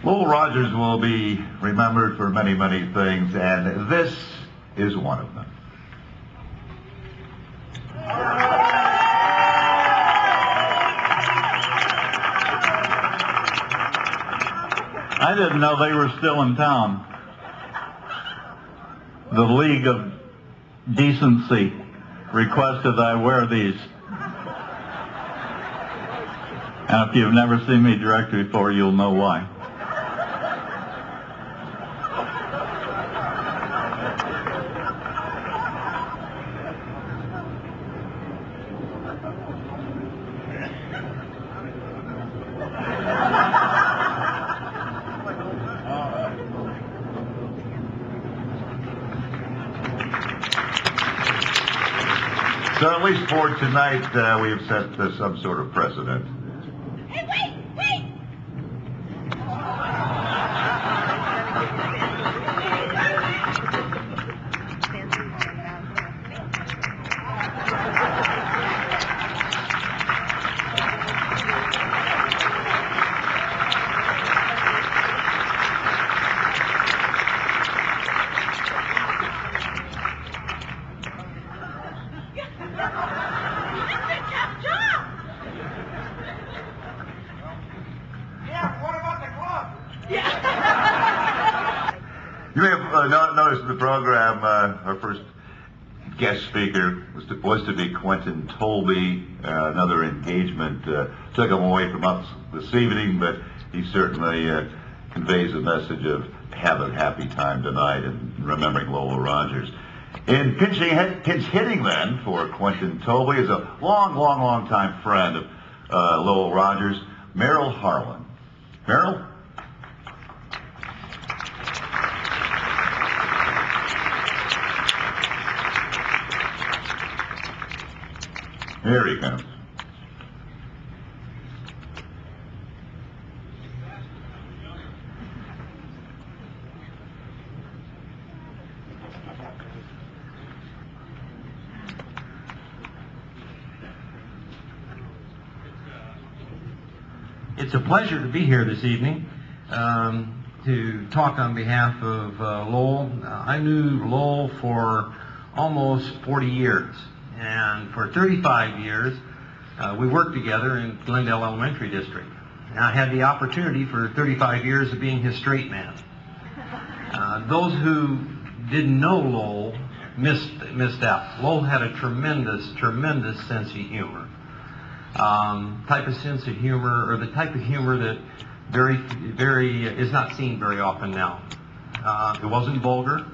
Lowell Rogers will be remembered for many, many things, and this is one of them. I didn't know they were still in town. The League of Decency requested that I wear these. And if you've never seen me direct before, you'll know why. So at least for tonight, we have set some sort of precedent. Hey, wait! You may have noticed in the program, our first guest speaker was to be Quentin Tolby. Another engagement took him away from us this evening, but he certainly conveys a message of have a happy time tonight and remembering Lowell Rogers. And pinch hitting then for Quentin Tolby is a long time friend of Lowell Rogers, Merrill Harlan. Merrill? Here he comes. It's a pleasure to be here this evening to talk on behalf of Lowell. I knew Lowell for almost 40 years, and for 35 years we worked together in Glendale Elementary District. And I had the opportunity for 35 years of being his straight man. Those who didn't know Lowell missed out. Lowell had a tremendous sense of humor. Type of sense of humor, or the type of humor that is not seen very often now. It wasn't vulgar,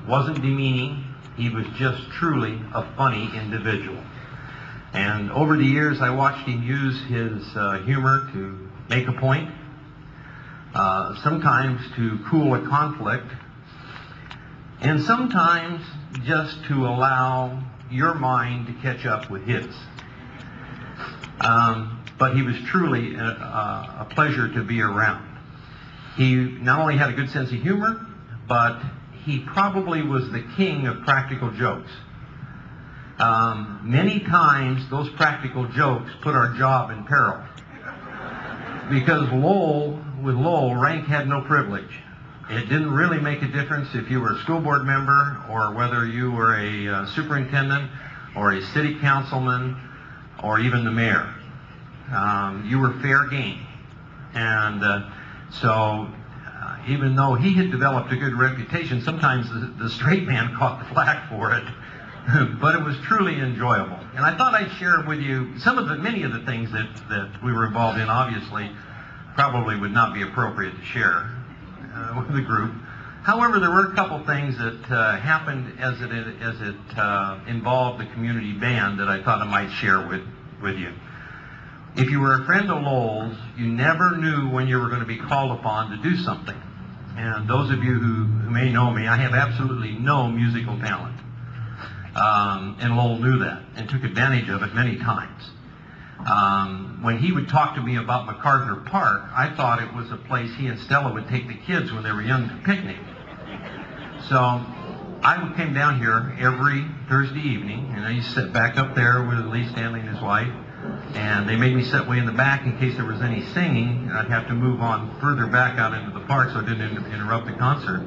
wasn't demeaning. He was just truly a funny individual. And over the years, I watched him use his humor to make a point, sometimes to cool a conflict, and sometimes just to allow your mind to catch up with his. But he was truly a pleasure to be around. He not only had a good sense of humor, but he probably was the king of practical jokes. Many times those practical jokes put our job in peril. Because with Lowell, rank had no privilege. It didn't really make a difference if you were a school board member or whether you were a superintendent or a city councilman or even the mayor. You were fair game. And so even though he had developed a good reputation, sometimes the straight man caught the flack for it. But it was truly enjoyable. And I thought I'd share with you many of the things that we were involved in. Obviously, probably would not be appropriate to share with the group. However, there were a couple things that happened as it involved the community band that I thought I might share with you. If you were a friend of Lowell's, you never knew when you were going to be called upon to do something. And those of you who may know me, I have absolutely no musical talent. And Lowell knew that and took advantage of it many times. When he would talk to me about MacArthur Park, I thought it was a place he and Stella would take the kids when they were young to picnic. So I came down here every Thursday evening, and I used to sit back up there with Lee Stanley and his wife, And they made me sit way in the back in case there was any singing, and I'd have to move on further back out into the park so it didn't interrupt the concert.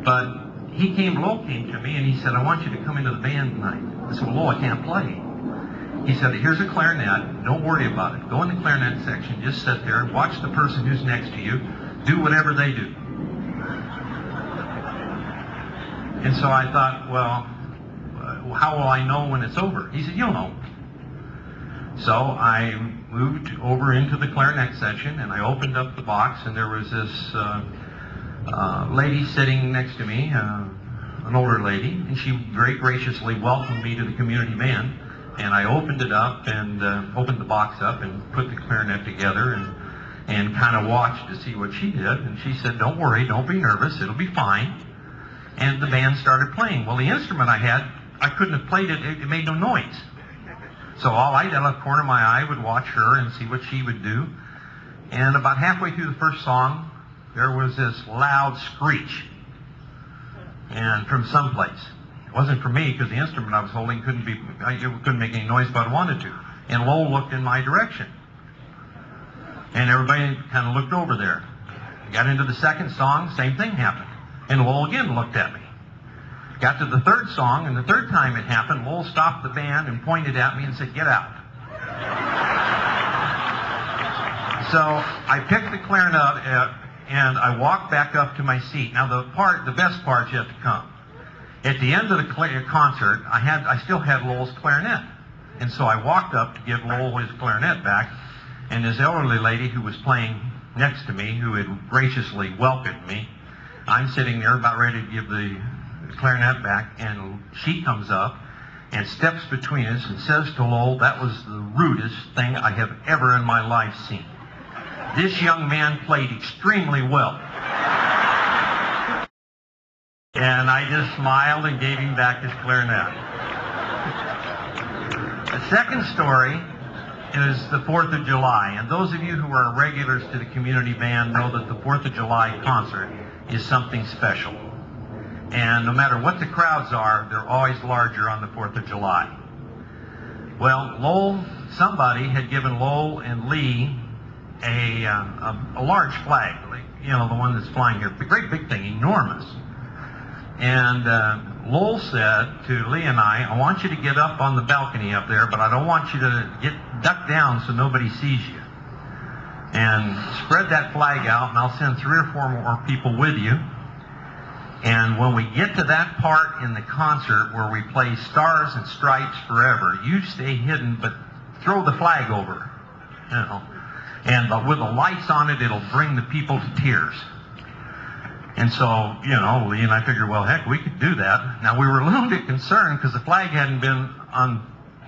But Lowell came to me and he said, I want you to come into the band tonight. I said, well, Lowell, I can't play. He said, here's a clarinet, don't worry about it. Go in the clarinet section, just sit there, watch the person who's next to you, do whatever they do. And so I thought, well, how will I know when it's over? He said, you'll know. So I moved over into the clarinet section and I opened up the box, and there was this lady sitting next to me, an older lady, and she very graciously welcomed me to the community band. And I opened it up and opened the box up and put the clarinet together and kind of watched to see what she did. And she said, don't worry, don't be nervous, it'll be fine. And the band started playing. Well, the instrument I had, I couldn't have played it, it made no noise. So all I did out of the corner of my eye would watch her and see what she would do. And about halfway through the first song, there was this loud screech, and from someplace. It wasn't for me, because the instrument I was holding couldn't make any noise if I wanted to. And Lowell looked in my direction. And everybody kind of looked over there. Got into the second song, same thing happened. And Lowell again looked at me. Got to the third song, and the third time it happened, Lowell stopped the band and pointed at me and said, get out. So I picked the clarinet up, and I walked back up to my seat. Now the best part's yet to come. At the end of the concert, I still had Lowell's clarinet. And so I walked up to give Lowell his clarinet back, and this elderly lady who was playing next to me, who had graciously welcomed me, I'm sitting there about ready to give the clarinet back, and she comes up and steps between us and says to Lowell, that was the rudest thing I have ever in my life seen. This young man played extremely well. And I just smiled and gave him back his clarinet. The second story is the 4th of July. And those of you who are regulars to the community band know that the 4th of July concert is something special. And no matter what the crowds are, they're always larger on the 4th of July. Well, somebody had given Lowell and Lee a large flag, you know, the one that's flying here, a great big thing, enormous. And Lowell said to Lee and I want you to get up on the balcony up there, but I don't want you to duck down so nobody sees you. And spread that flag out, and I'll send 3 or 4 more people with you. And when we get to that part in the concert where we play Stars and Stripes Forever, you stay hidden, but throw the flag over, you know. And with the lights on it, it'll bring the people to tears. And so, you know, Lee and I figured, well, heck, we could do that. Now, we were a little bit concerned because the flag hadn't been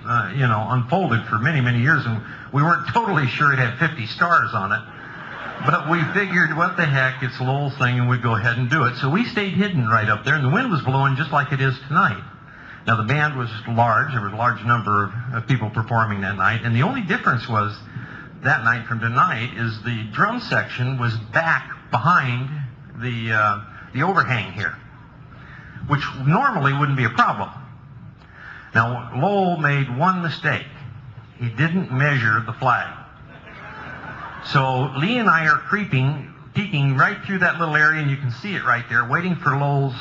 unfolded for many, many years, and we weren't totally sure it had 50 stars on it. But we figured, what the heck, it's Lowell's thing, and we'd go ahead and do it. So we stayed hidden right up there, and the wind was blowing just like it is tonight. Now, the band was large. There was a large number of people performing that night, and the only difference was that night from tonight is the drum section was back behind the overhang here, which normally wouldn't be a problem. Now, Lowell made one mistake. He didn't measure the flag. So Lee and I are peeking right through that little area, and you can see it right there, waiting for Lowell's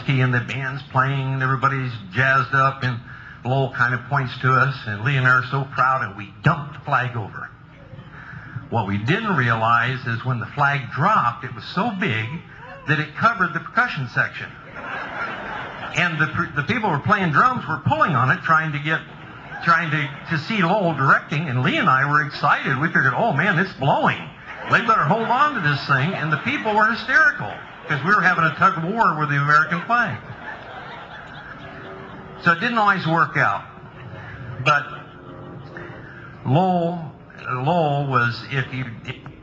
key, and the band's playing, and everybody's jazzed up, and Lowell kind of points to us, and Lee and I are so proud, and we dumped the flag over. What we didn't realize is when the flag dropped, it was so big that it covered the percussion section. And the people who were playing drums were pulling on it, trying to see Lowell directing, and Lee and I were excited. We figured, oh man, it's blowing. They better hold on to this thing, and the people were hysterical because we were having a tug of war with the American flag. So it didn't always work out. But Lowell was, as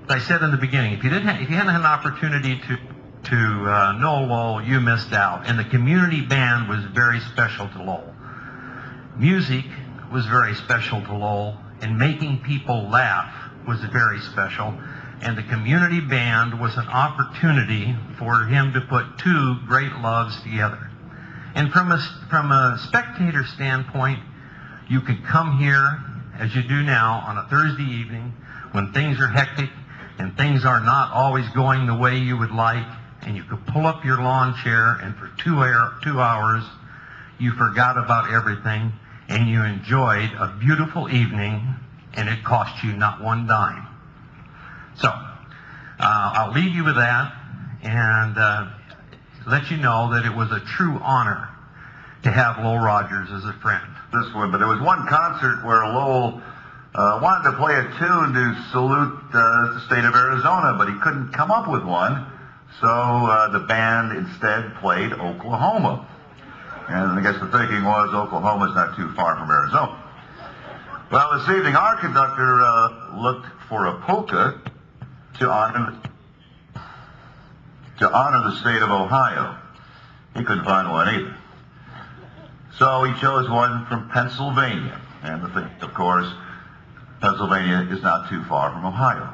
I said in the beginning, if you hadn't had an opportunity to know Lowell, you missed out. And the community band was very special to Lowell. Music was very special to Lowell, and making people laugh was very special. And the community band was an opportunity for him to put 2 great loves together. And from a spectator standpoint, you could come here, as you do now, on a Thursday evening when things are hectic and things are not always going the way you would like, and you could pull up your lawn chair and for 2 hours you forgot about everything and you enjoyed a beautiful evening, and it cost you not one dime. So I'll leave you with that and let you know that it was a true honor to have Lowell Rogers as a friend. This one, but there was one concert where Lowell wanted to play a tune to salute the state of Arizona, but he couldn't come up with one, so the band instead played Oklahoma. And I guess the thinking was Oklahoma's not too far from Arizona. Well, this evening our conductor looked for a polka to honor the state of Ohio. He couldn't find one either. So he chose one from Pennsylvania. And the thing, of course, Pennsylvania is not too far from Ohio.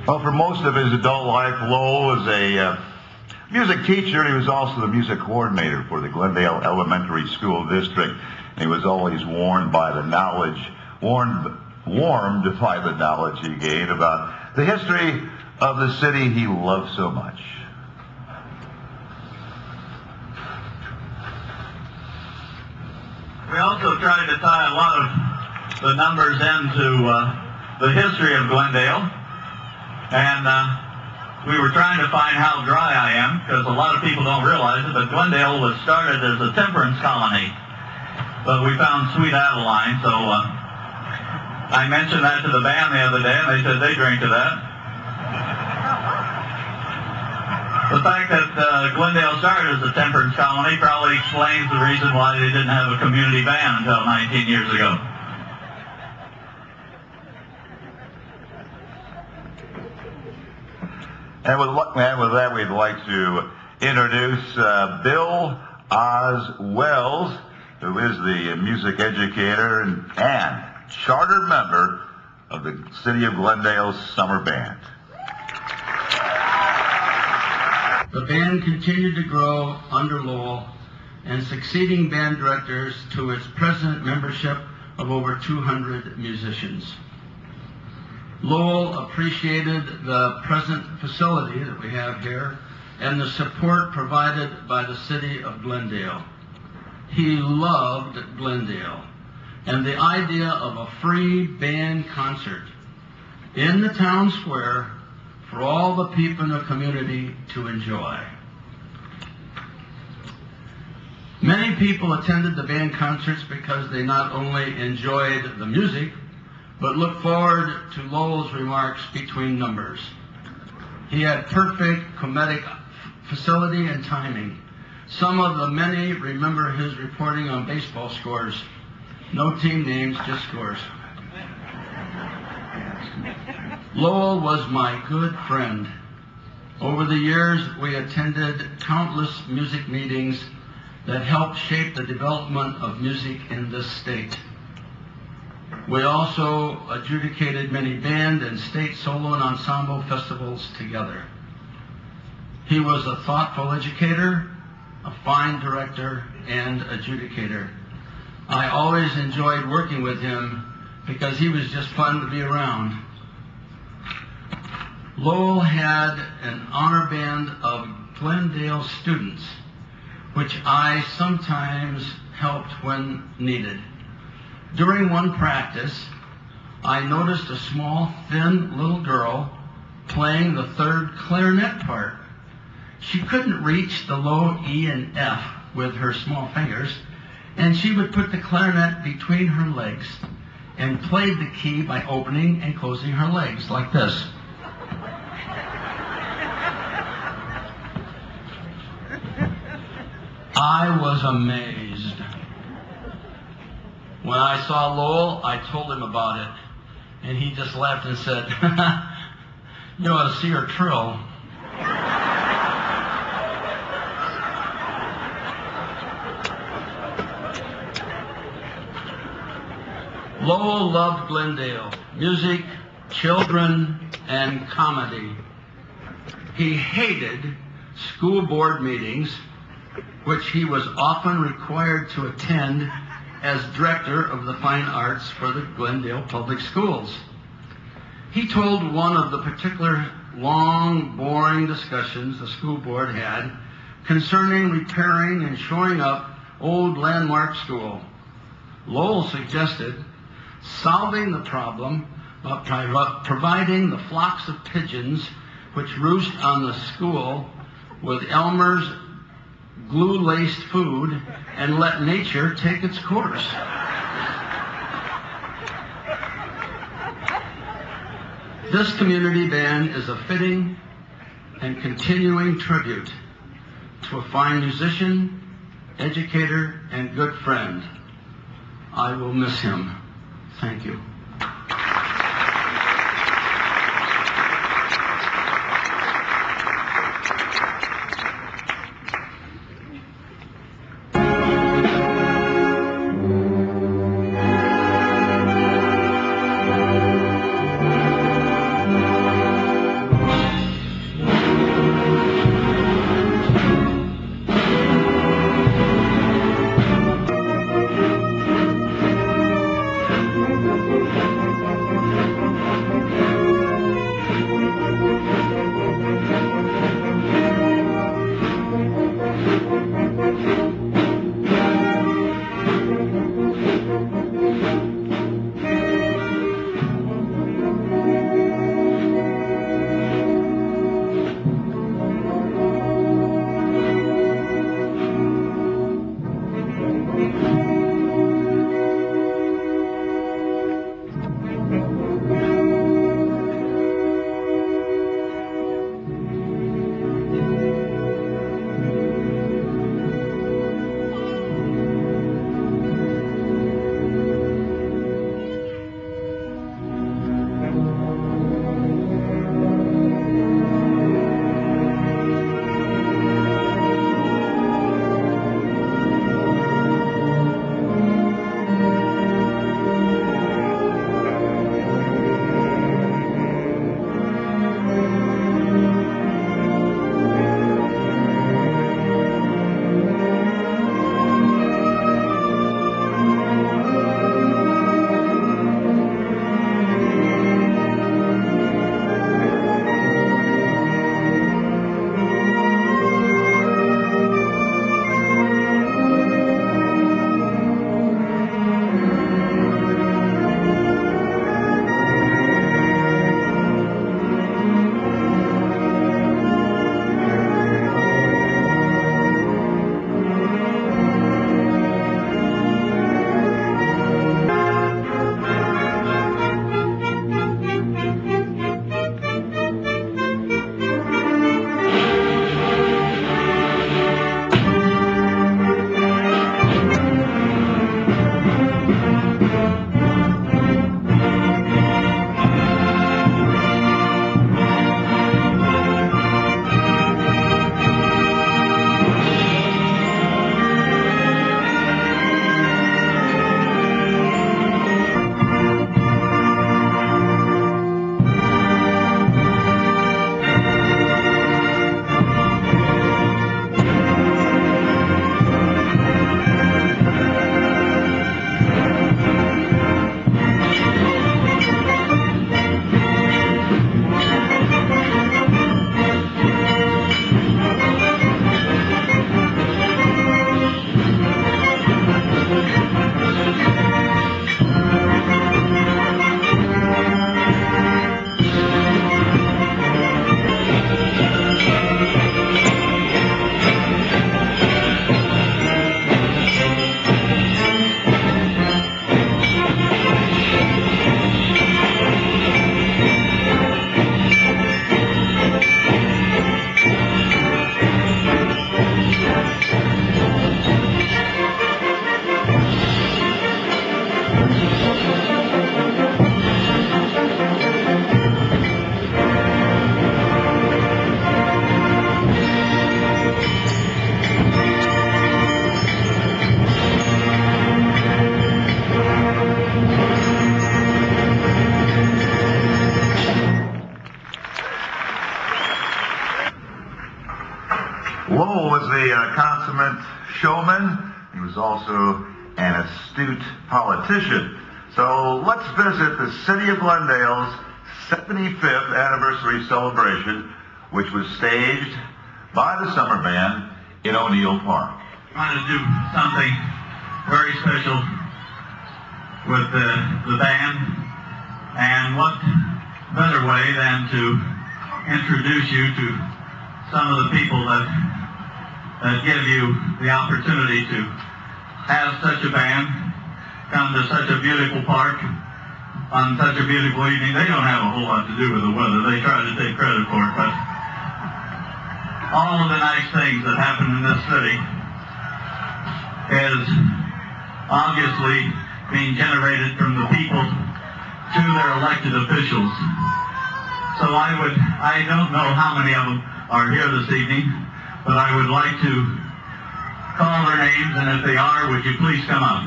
Well, for most of his adult life, Lowell was a music teacher. He was also the music coordinator for the Glendale Elementary School District. He was always warmed by the knowledge he gained about the history of the city he loved so much. We also tried to tie a lot of the numbers into the history of Glendale. And we were trying to find how dry I am, because a lot of people don't realize it, but Glendale was started as a temperance colony. But we found Sweet Adeline, so I mentioned that to the band the other day, and they said they drink to that. The fact that Glendale started as a temperance colony probably explains the reason why they didn't have a community band until 19 years ago. And with that, we'd like to introduce Bill Oz Wells, who is the music educator and charter member of the City of Glendale's Summer Band. The band continued to grow under Lowell and succeeding band directors to its present membership of over 200 musicians. Lowell appreciated the present facility that we have here and the support provided by the city of Glendale. He loved Glendale and the idea of a free band concert in the town square for all the people in the community to enjoy. Many people attended the band concerts because they not only enjoyed the music, but look forward to Lowell's remarks between numbers. He had perfect comedic facility and timing. Some of the many remember his reporting on baseball scores. No team names, just scores. Lowell was my good friend. Over the years, we attended countless music meetings that helped shape the development of music in this state. We also adjudicated many band and state solo and ensemble festivals together. He was a thoughtful educator, a fine director, and adjudicator. I always enjoyed working with him because he was just fun to be around. Lowell had an honor band of Glendale students, which I sometimes helped when needed. During one practice, I noticed a small, thin little girl playing the third clarinet part. She couldn't reach the low E and F with her small fingers, and she would put the clarinet between her legs and played the key by opening and closing her legs like this. I was amazed. When I saw Lowell, I told him about it, and he just laughed and said, "You ought to see her trill." Lowell loved Glendale, music, children, and comedy. He hated school board meetings, which he was often required to attend as director of the fine arts for the Glendale Public Schools. He told one of the particular long, boring discussions the school board had concerning repairing and shoring up old landmark school. Lowell suggested solving the problem by providing the flocks of pigeons which roost on the school with Elmer's glue-laced food and let nature take its course. This community band is a fitting and continuing tribute to a fine musician, educator, and good friend. I will miss him. Thank you. a consummate showman. He was also an astute politician. So let's visit the City of Glendale's 75th anniversary celebration, which was staged by the summer band in O'Neill Park. Trying to do something very special with the band, and what better way than to introduce you to some of the people that give you the opportunity to have such a band come to such a beautiful park on such a beautiful evening. They don't have a whole lot to do with the weather. They try to take credit for it, but all of the nice things that happen in this city is obviously being generated from the people to their elected officials. So I don't know how many of them are here this evening, but I would like to call their names, and if they are, would you please come up?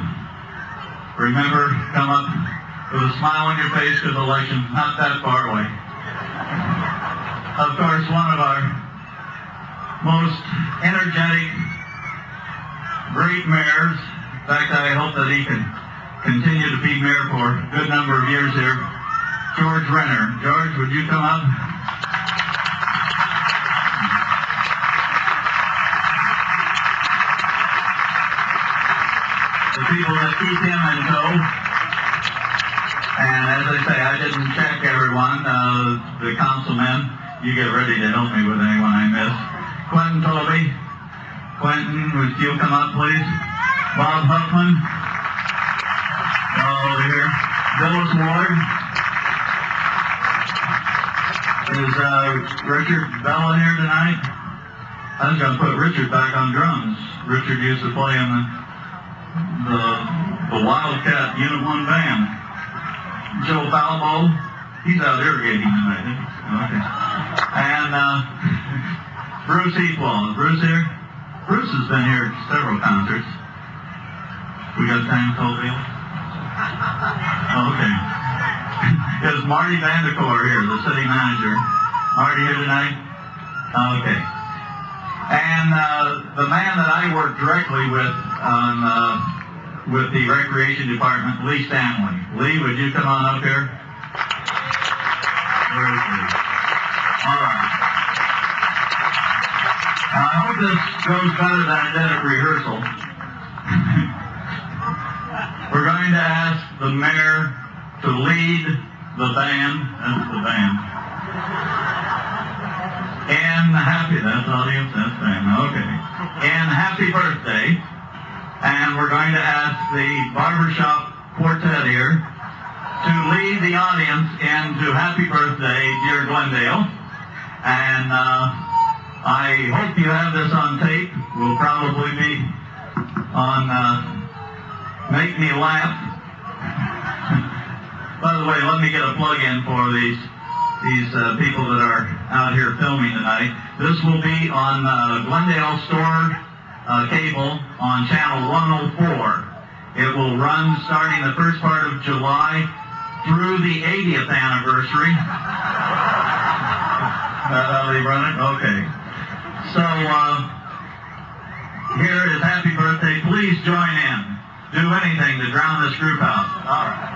Remember, come up with a smile on your face, because election's not that far away. Of course, one of our most energetic, great mayors, in fact, I hope that he can continue to be mayor for a good number of years here, George Renner. George, would you come up? The people that keep him in tow. And as I say, I didn't check everyone. The councilmen, you get ready to help me with anyone I miss. Quentin Tolby. Quentin, would you come up, please? Bob Huffman. Over here. Phyllis Ward. Is Richard Bell here tonight? I was going to put Richard back on drums. Richard used to play in the Wildcat Unit 1 band. Joe Falbo, he's out irrigating tonight, isn't he? Okay. And Bruce Equal. Is Bruce here? Bruce has been here at several concerts. We got time, Colville? Okay. Is Marty Vanderkoor here, the city manager? Marty here tonight? Okay. And the man that I work directly with on with the Recreation Department, Lee Stanley. Lee, would you come on up here? Where is Lee? All right. I hope this goes better than it did at rehearsal. We're going to ask the mayor to lead the band. That's the band. And that's audience, that's band. Okay. And happy birthday. And we're going to ask the barbershop quartet here to lead the audience into Happy Birthday, Dear Glendale. And I hope you have this on tape. We'll probably be on Make Me Laugh. By the way, let me get a plug-in for these people that are out here filming tonight. This will be on Glendale Store cable on channel 104. It will run starting the first part of July through the 80th anniversary. That's how they run it? Okay. So here is Happy Birthday. Please join in. Do anything to drown this group out. All right.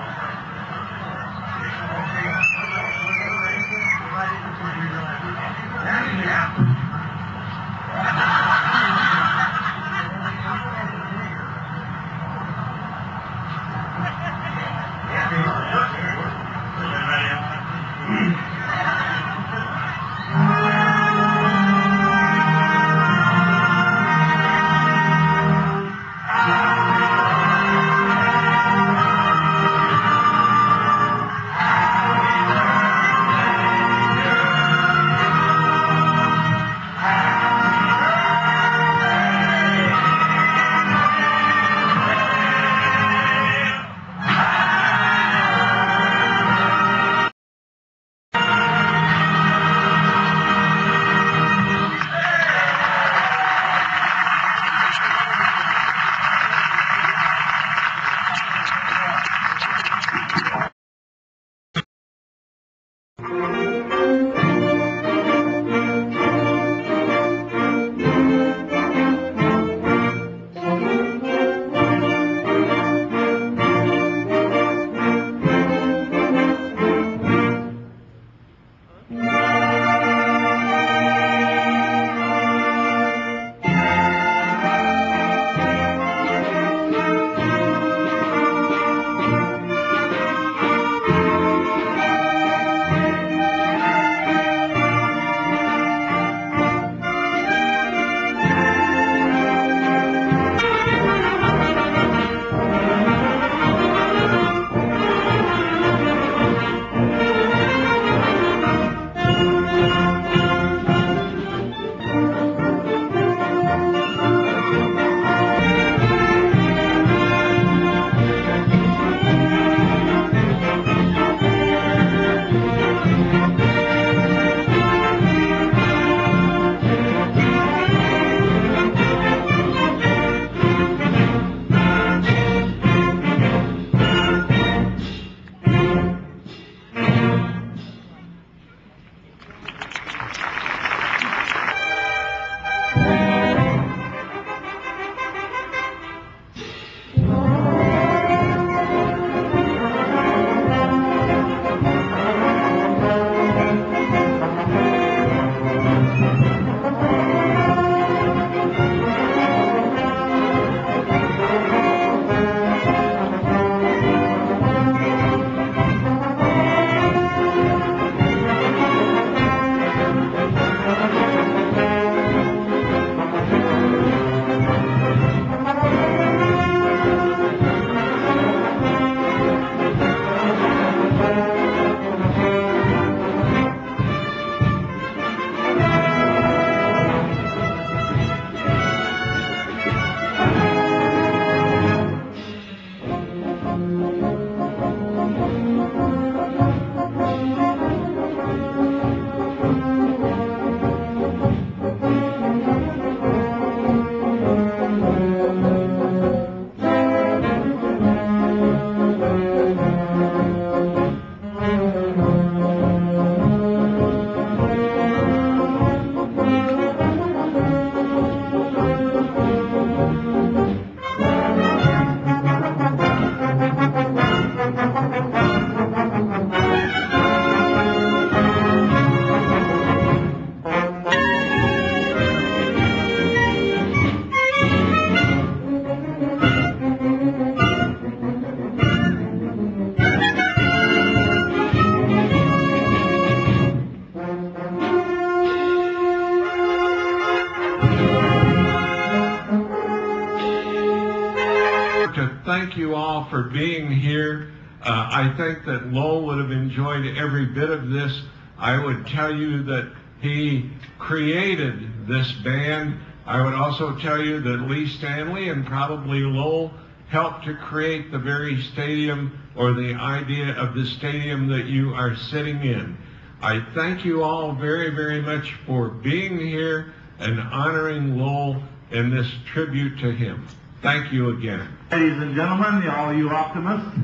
thank you all for being here. I think that Lowell would have enjoyed every bit of this. I would tell you that he created this band. I would also tell you that Lee Stanley and probably Lowell helped to create the very stadium, or the idea of the stadium that you are sitting in. I thank you all very, very much for being here and honoring Lowell in this tribute to him. Thank you again. Ladies and gentlemen, all you optimists,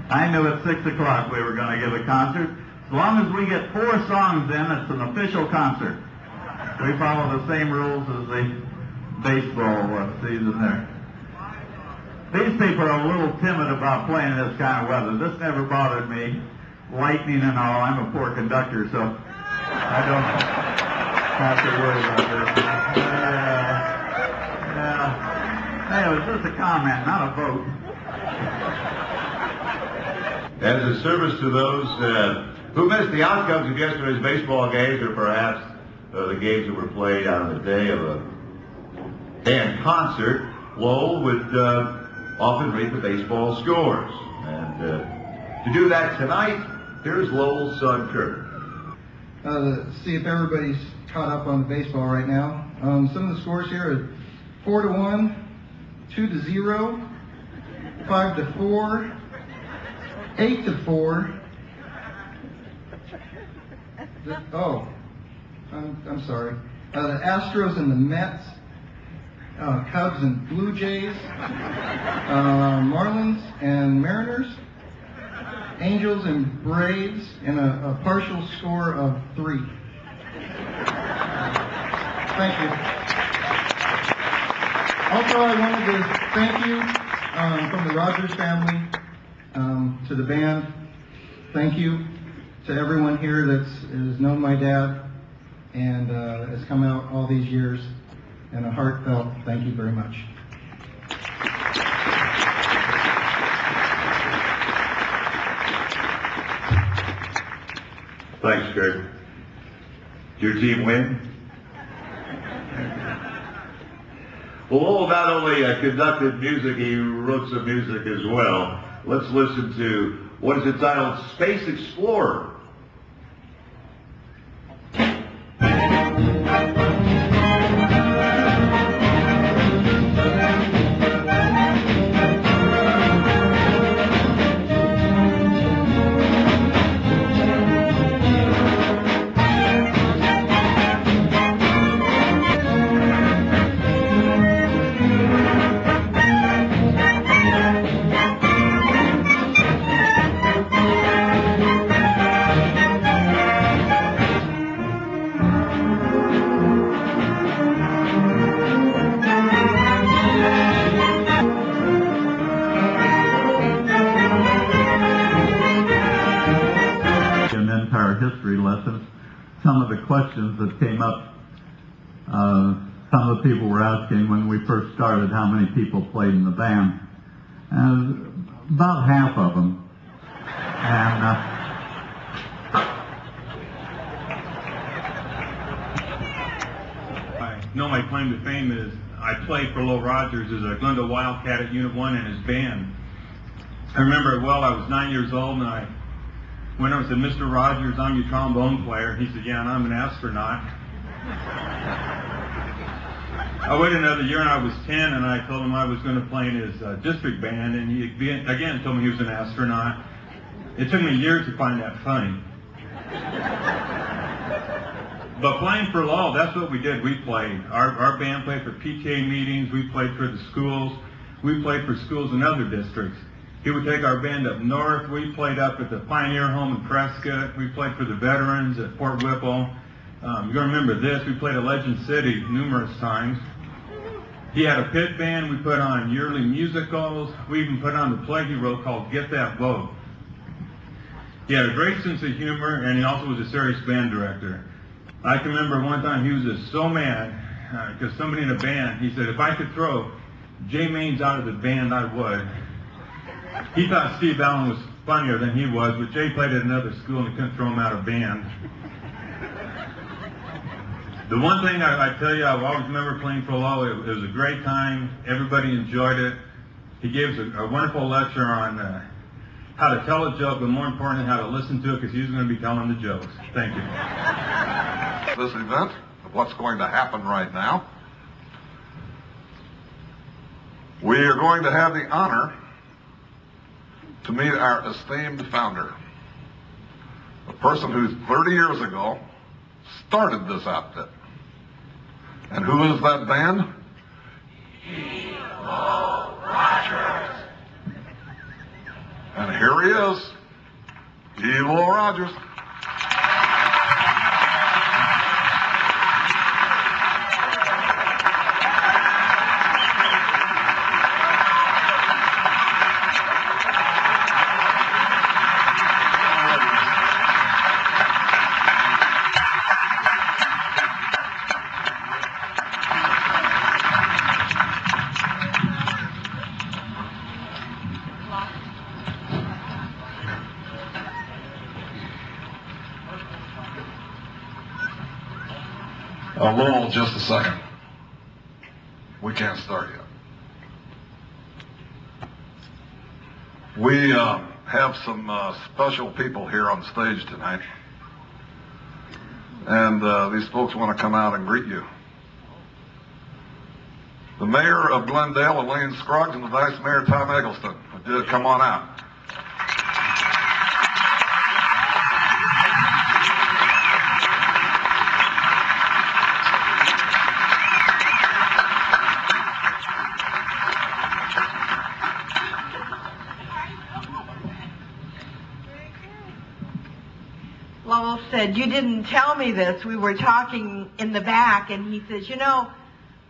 I knew at 6 o'clock we were going to give a concert. As long as we get 4 songs in, it's an official concert. We follow the same rules as the baseball season there. These people are a little timid about playing this kind of weather. This never bothered me. Lightning and all. I'm a poor conductor, so I don't have to worry about this. Hey, it was just a comment, not a vote. As a service to those who missed the outcomes of yesterday's baseball games, or perhaps the games that were played on the day of a band concert, Lowell would often read the baseball scores. And to do that tonight, here's Lowell's son, Kurt. See if everybody's caught up on the baseball right now. Some of the scores here are 4-1, 2-0, 5-4, 8-4. I'm sorry. The Astros and the Mets, Cubs and Blue Jays, Marlins and Mariners, Angels and Braves, and a partial score of 3. Thank you. Also, I wanted to thank you from the Rogers family to the band. Thank you to everyone here that has known my dad and has come out all these years. And a heartfelt thank you very much. Thanks, Kurt. Did your team win? Well, Lowell not only conducted music, he wrote some music as well. Let's listen to what is entitled Space Explorer. History lessons, some of the questions that came up, some of the people were asking when we first started how many people played in the band, and about half of them. And I know my claim to fame is I played for Lowell Rogers as a Glendale Wildcat at Unit 1 in his band. I remember it well. I was 9 years old, and I went over and said, "Mr. Rogers, I'm your trombone player." He said, "Yeah, and I'm an astronaut." I waited another year, and I was 10, and I told him I was going to play in his district band, and he again told me he was an astronaut. It took me years to find that funny. But playing for Lowell, that's what we did. We played. Our band played for PTA meetings. We played for the schools. We played for schools in other districts. He would take our band up north. We played up at the Pioneer Home in Prescott. We played for the veterans at Fort Whipple. You're going to remember this. We played at Legend City numerous times. He had a pit band. We put on yearly musicals. We even put on the play he wrote called Get That Vote. He had a great sense of humor, and he also was a serious band director. I can remember one time he was just so mad because somebody in a band, he said, if I could throw Jay Maines out of the band, I would. He thought Steve Allen was funnier than he was, but Jay played at another school and he couldn't throw him out of band. The one thing I tell you, I always remember playing for Lowell. It was a great time. Everybody enjoyed it. He gives a wonderful lecture on how to tell a joke, but more importantly, how to listen to it, because he's going to be telling the jokes. Thank you. This event, of what's going to happen right now, we are going to have the honor to meet our esteemed founder, a person who 30 years ago started this outfit. And who is that band? Lowell Rogers. And here he is, Lowell Rogers. Lowell, just a second. We can't start yet. We have some special people here on stage tonight. And these folks want to come out and greet you. The mayor of Glendale, Elaine Scruggs, and the vice mayor, Tom Eggleston. Come on out. Lowell said, "You didn't tell me this." We were talking in the back, and he says, "You know,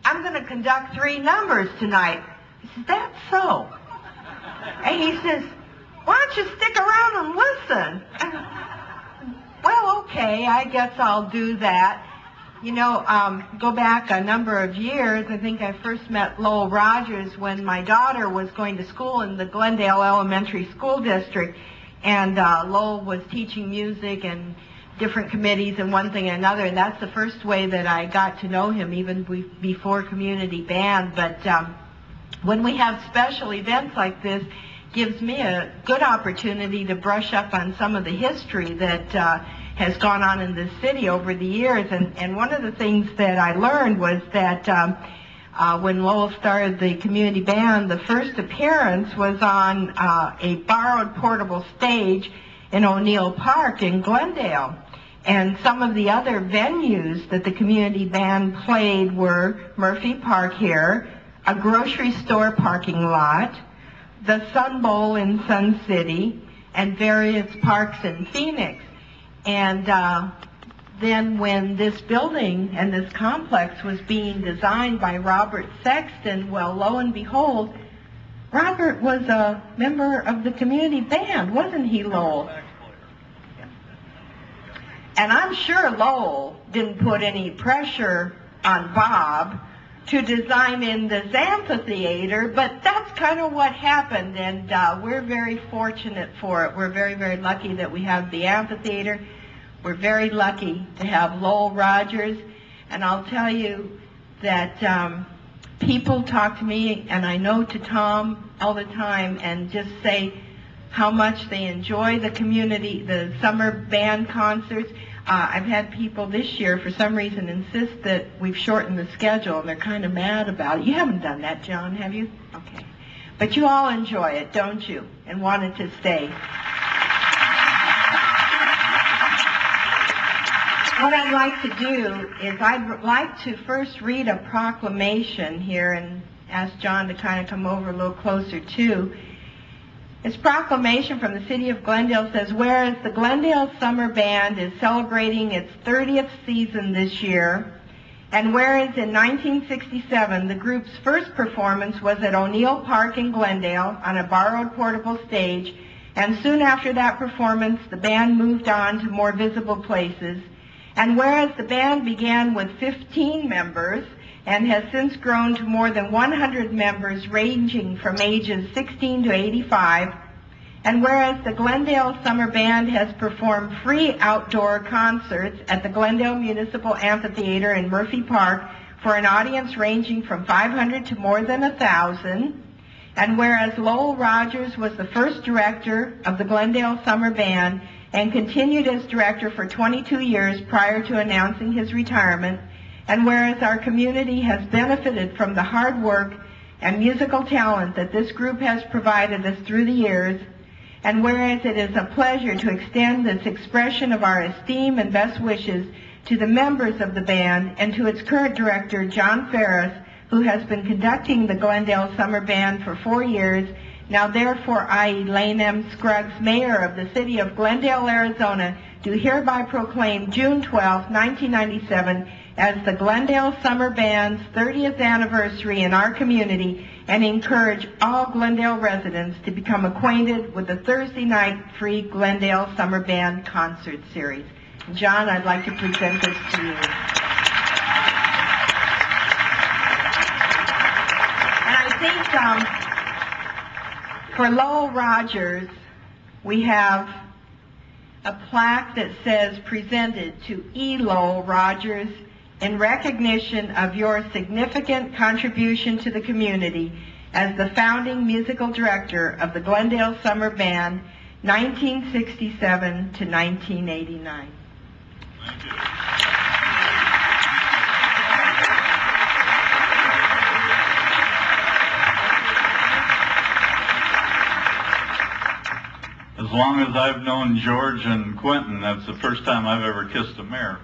I'm going to conduct 3 numbers tonight." I said, "That's so." And he says, "Why don't you stick around and listen?" Well, okay, I guess I'll do that. You know, go back a number of years. I think I first met Lowell Rogers when my daughter was going to school in the Glendale Elementary School District. And Lowell was teaching music and different committees and one thing and another, and that's the first way that I got to know him, even before community band. But when we have special events like this, gives me a good opportunity to brush up on some of the history that has gone on in this city over the years. And one of the things that I learned was that when Lowell started the community band, the first appearance was on a borrowed portable stage in O'Neill Park in Glendale. And some of the other venues that the community band played were Murphy Park here, a grocery store parking lot, the Sun Bowl in Sun City, and various parks in Phoenix. And then when this building and this complex was being designed by Robert Sexton, well, lo and behold, Robert was a member of the community band, wasn't he, Lowell? And I'm sure Lowell didn't put any pressure on Bob to design in this amphitheater, but that's kind of what happened, and we're very fortunate for it. We're very, very lucky that we have the amphitheater. We're very lucky to have Lowell Rogers, and I'll tell you that people talk to me, and I know to Tom all the time, and just say how much they enjoy the community, the summer band concerts. I've had people this year, for some reason, insist that we've shortened the schedule, and they're kind of mad about it. You haven't done that, John, have you? Okay. But you all enjoy it, don't you? And wanted to stay. What I'd like to do is I'd like to first read a proclamation here and ask John to kind of come over a little closer too. This proclamation from the City of Glendale says, whereas the Glendale Summer Band is celebrating its 30th season this year, and whereas in 1967 the group's first performance was at O'Neill Park in Glendale on a borrowed portable stage, and soon after that performance the band moved on to more visible places, and whereas the band began with 15 members and has since grown to more than 100 members ranging from ages 16 to 85, and whereas the Glendale Summer Band has performed free outdoor concerts at the Glendale Municipal Amphitheater in Murphy Park for an audience ranging from 500 to more than 1,000, And whereas Lowell Rogers was the first director of the Glendale Summer Band and continued as director for 22 years prior to announcing his retirement, and whereas our community has benefited from the hard work and musical talent that this group has provided us through the years, and whereas it is a pleasure to extend this expression of our esteem and best wishes to the members of the band and to its current director, John Ferris, who has been conducting the Glendale Summer Band for 4 years. Now therefore, I, Elaine M. Scruggs, Mayor of the City of Glendale, Arizona, do hereby proclaim June 12, 1997 as the Glendale Summer Band's 30th anniversary in our community, and encourage all Glendale residents to become acquainted with the Thursday night free Glendale Summer Band concert series. John, I'd like to present this to you. And I think for Lowell Rogers, we have a plaque that says, presented to E. Lowell Rogers in recognition of your significant contribution to the community as the founding musical director of the Glendale Summer Band, 1967 to 1989. Thank you. As long as I've known George and Quentin, that's the first time I've ever kissed a mayor.